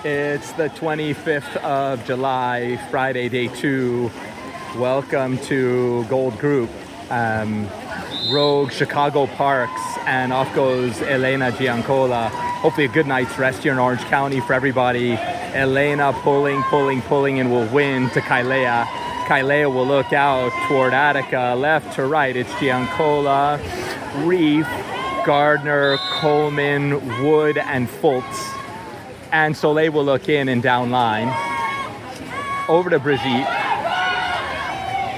It's the 25th of July, Friday, day 2. Welcome to Gold Group. Rogue, Chicago Parks, and off goes Elena Giancola. Hopefully a good night's rest here in Orange County for everybody. Elena pulling, and will win to Kailea. Kailea will look out toward Attica, left to right. It's Giancola, Reef, Gardner, Coleman, Wood, and Fultz. And Soleil will look in and down line. Over to Brigitte.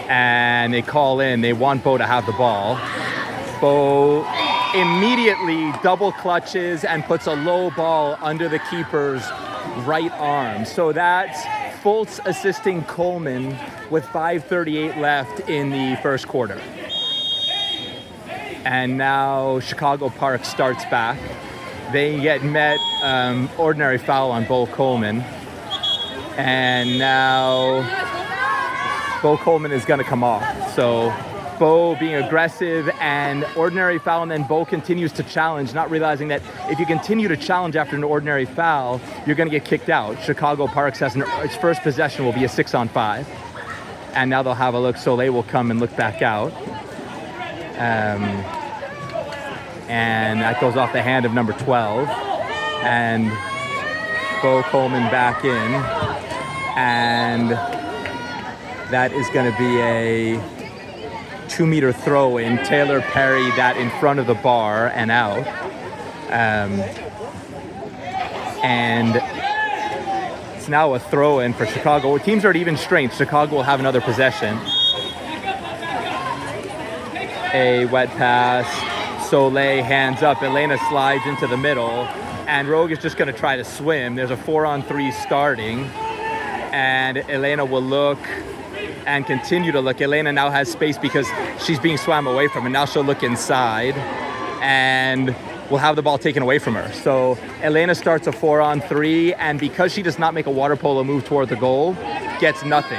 And they call in. They want Bo to have the ball. Bo immediately double clutches and puts a low ball under the keeper's right arm. So that's Fultz assisting Coleman with 5:38 left in the first quarter. And now Chicago Park starts back. They get met, ordinary foul on Bo Coleman. And now Bo Coleman is going to come off. So Bo being aggressive and ordinary foul, and then Bo continues to challenge, not realizing that if you continue to challenge after an ordinary foul, you're going to get kicked out. Chicago Parks has its first possession will be a 6-on-5. And now they'll have a look. Soleil will come and look back out. And that goes off the hand of number 12. And Bo Coleman back in. And that is going to be a 2-meter throw in. Taylor parried that in front of the bar and out. And it's now a throw in for Chicago. Teams are at even strength. Chicago will have another possession. A wet pass. Soleil hands up. Elena slides into the middle. And Rogue is just going to try to swim. There's a 4-on-3 starting. And Elena will look and continue to look. Elena now has space because she's being swam away from, and now she'll look inside and will have the ball taken away from her. So Elena starts a 4-on-3, and because she does not make a water polo move toward the goal, gets nothing.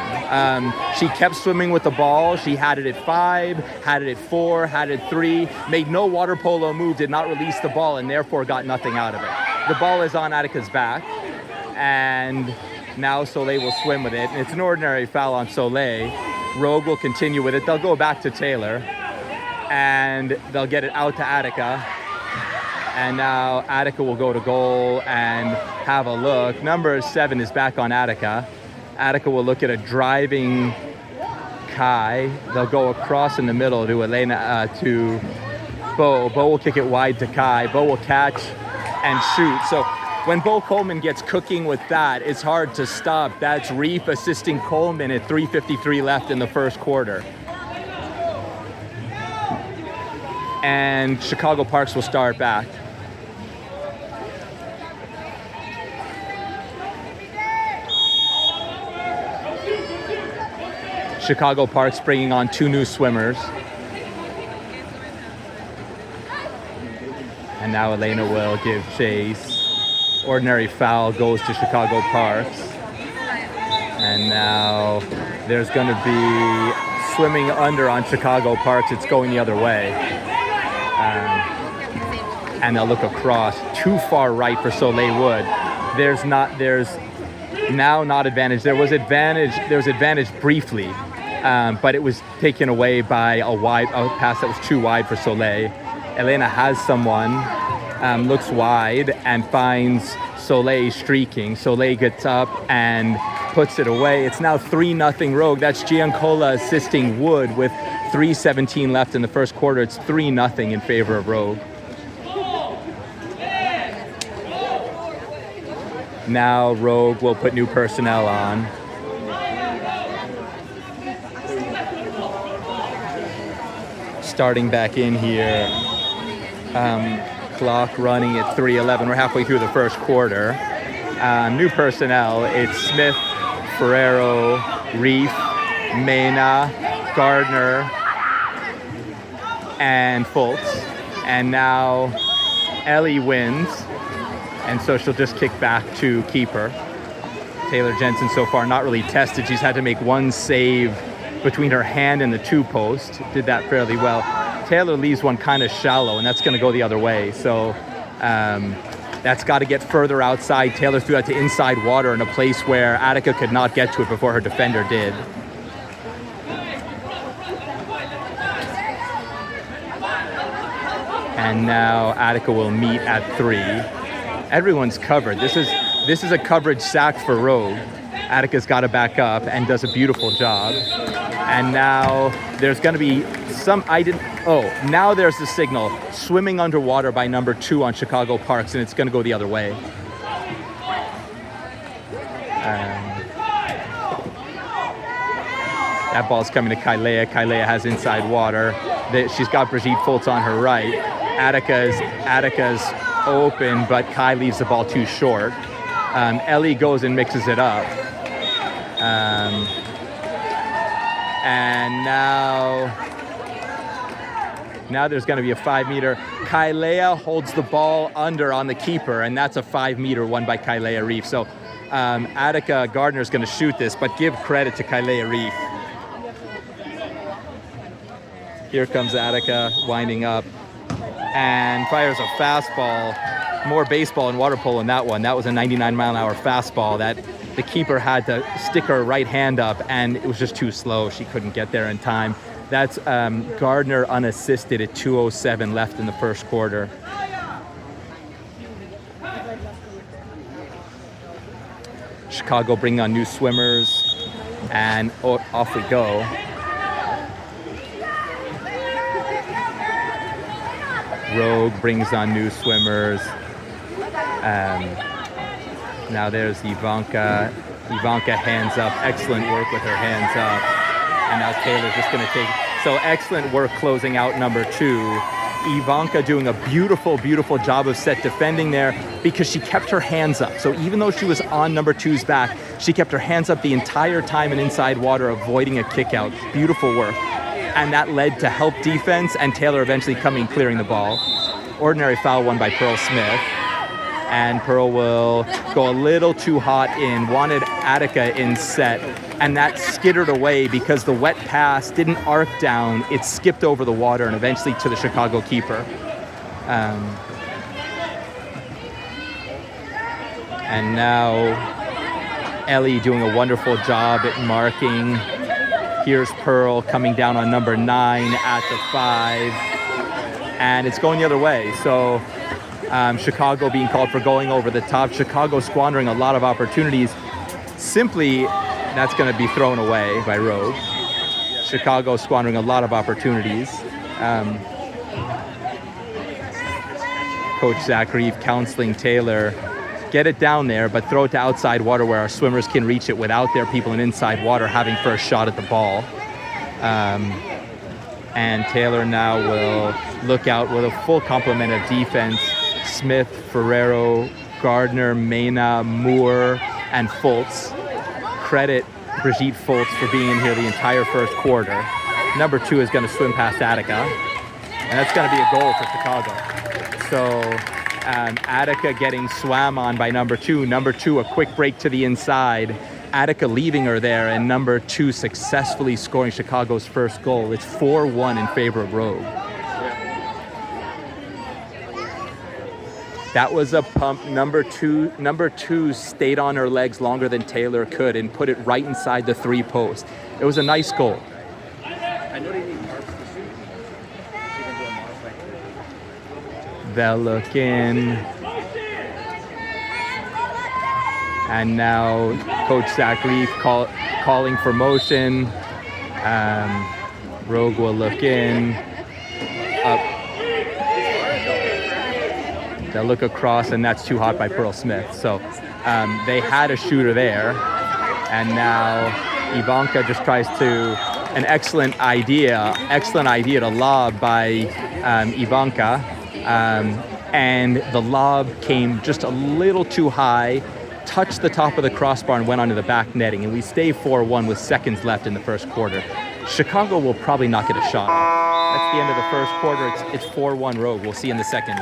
She kept swimming with the ball. She had it at 5, had it at 4, had it at 3, made no water polo move, did not release the ball, and therefore got nothing out of it. The ball is on Attica's back, and now Soleil will swim with it. And it's an ordinary foul on Soleil. Rogue will continue with it. They'll go back to Taylor, and they'll get it out to Attica. And now Attica will go to goal and have a look. Number 7 is back on Attica. Attica will look at a driving Kai. They'll go across in the middle to Elena, to Bo. Bo will kick it wide to Kai. Bo will catch and shoot. So when Bo Coleman gets cooking with that, it's hard to stop. That's Reef assisting Coleman at 3:53 left in the first quarter. And Chicago Parks will start back. Chicago Parks bringing on 2 new swimmers. And now Elena will give chase. Ordinary foul goes to Chicago Parks. And now there's going to be swimming under on Chicago Parks. It's going the other way. And they'll look across. Too far right for Soleil Wood. There's now not advantage. There was advantage briefly, but it was taken away by a pass that was too wide for Soleil. Elena has someone, looks wide and finds Soleil streaking. Soleil gets up and puts it away. It's now 3-0 Rogue. That's Giancola assisting Wood with 3:17 left in the first quarter. It's 3-0 in favor of Rogue. Now Rogue will put new personnel on. Starting back in here. Clock running at 3:11. We're halfway through the first quarter. New personnel. It's Smith, Ferrero, Reef, Mena, Gardner, and Fultz. And now Ellie wins. And so she'll just kick back to keeper. Taylor Jensen so far not really tested. She's had to make one save between her hand and the 2-post. Did that fairly well. Taylor leaves one kind of shallow, and that's going to go the other way. So That's got to get further outside. Taylor threw that to inside water in a place where Attica could not get to it before her defender did. And now Attica will meet at 3. Everyone's covered. This is a coverage sack for Rogue. Attica's got to back up and does a beautiful job. And now there's going to be now there's the signal. Swimming underwater by number 2 on Chicago Parks, and it's going to go the other way. That ball's coming to Kailea. Kailea has inside water. She's got Brigitte Fultz on her right. Attica's open, but Kai leaves the ball too short. Ellie goes and mixes it up. And now there's going to be a 5-meter. Kailea holds the ball under on the keeper, and that's a 5-meter won by Kailea Reef. So Attica Gardner's going to shoot this, but give credit to Kailea Reef. Here comes Attica winding up and fires a fastball. More baseball and water polo in that one. That was a 99-mile-an-hour fastball that the keeper had to stick her right hand up, and it was just too slow. She couldn't get there in time. That's Gardner unassisted at 2:07 left in the first quarter. Chicago bringing on new swimmers, and off we go. Rogue brings on new swimmers. Now there's Ivanka. Ivanka hands up. Excellent work with her hands up. And now Taylor's just going to take... So excellent work closing out number 2. Ivanka doing a beautiful, beautiful job of set defending there because she kept her hands up. So even though she was on number 2's back, she kept her hands up the entire time in inside water, avoiding a kick out. Beautiful work. And that led to help defense and Taylor eventually coming clearing the ball. Ordinary foul won by Pearl Smith. And Pearl will go a little too hot in, wanted Attica in set, and that skittered away because the wet pass didn't arc down, it skipped over the water and eventually to the Chicago keeper. And now Ellie doing a wonderful job at marking. Here's Pearl coming down on number 9 at the 5, and it's going the other way. So Chicago being called for going over the top. Chicago squandering a lot of opportunities. Simply, that's going to be thrown away by Rogue. Chicago squandering a lot of opportunities. Coach Zach Reeve counseling Taylor, get it down there, but throw it to outside water where our swimmers can reach it without their people in inside water having first shot at the ball. And Taylor now will look out with a full complement of defense. Smith, Ferrero, Gardner, Mena, Moore, and Fultz. Credit Brigitte Fultz for being in here the entire first quarter. Number 2 is going to swim past Attica, and that's going to be a goal for Chicago. So Attica getting swam on by number 2. Number 2, a quick break to the inside. Attica leaving her there, and number 2 successfully scoring Chicago's first goal. It's 4-1 in favor of Rogue. That was a pump. Number two stayed on her legs longer than Taylor could and put it right inside the 3 post. It was a nice goal. I know they need parts to shoot. She can do a modified. They'll look in. And now Coach Zach Reef calling for motion. Rogue will look in. Up. They'll look across, and that's too hot by Pearl Smith. So they had a shooter there, and now Ivanka just tries to, an excellent idea to lob by Ivanka, and the lob came just a little too high, touched the top of the crossbar and went onto the back netting, and we stay 4-1 with seconds left in the first quarter. Chicago will probably not get a shot. That's the end of the first quarter. It's 4-1 Rogue. We'll see in the second.